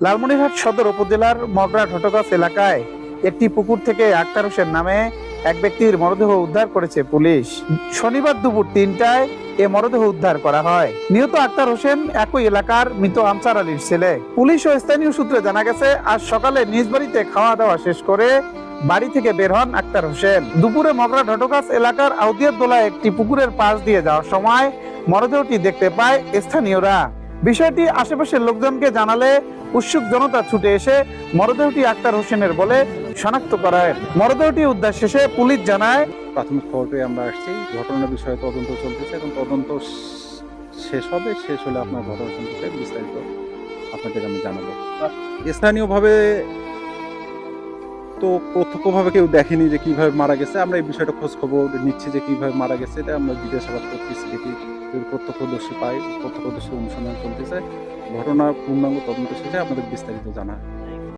লালমনিরহাট সদর উপজেলার মগরা ঢটগাছ এলাকায় একটি পুকুর থেকে আক্তার হোসেন নামে এক ব্যক্তির মরদেহ উদ্ধার করেছে পুলিশ। শনিবার দুপুর 3টায় এ মরদেহ উদ্ধার করা হয়। নিহত আক্তার হোসেন একই এলাকার মৃত আমচার আলীর ছেলে। পুলিশ ও স্থানীয় সূত্রে জানা গেছে, আজ সকালে নিজ বাড়িতে খাওয়া দাওয়া শেষ করে বাড়ি থেকে বের হন আক্তার হোসেন। দুপুরে মগরা ঢটগাছ এলাকার আউদিয়াতদোলা একটি পুকুরের পাশ দিয়ে যাওয়ার সময় মরদেহটি দেখতে পায় স্থানীয়রা। বিষয়টি আশেপাশের লোকজনকে জানালে উৎসুক জনতা ছুটে এসে মরদেহটি আক্তার হোসেনের বলে শনাক্ত করায়। মরদেহটি উদ্ধার শেষে পুলিশ জানায়, প্রাথমিক খবর পেয়ে আমরা আসছি। ঘটনার বিষয়ে তদন্ত চলতেছে এবং তদন্ত শেষ হবে। শেষ হলে আপনার ঘটনা সম্পর্কে বিস্তারিত আপনাদের আমি জানাবো। স্থানীয়ভাবে তো প্রত্যক্ষভাবে কেউ দেখেনি যে কিভাবে মারা গেছে। আমরা এই বিষয়টা খোঁজ খবর নিচ্ছি যে কিভাবে মারা গেছে, এটা আমরা জিজ্ঞাসাবাদ করতেছি, দেখি প্রত্যক্ষদর্শী পাই। প্রত্যক্ষদর্শী অনুসন্ধান চলতেছে। ঘটনার পূর্ণাঙ্গ তদন্ত শেষে আপনাদের বিস্তারিত জানা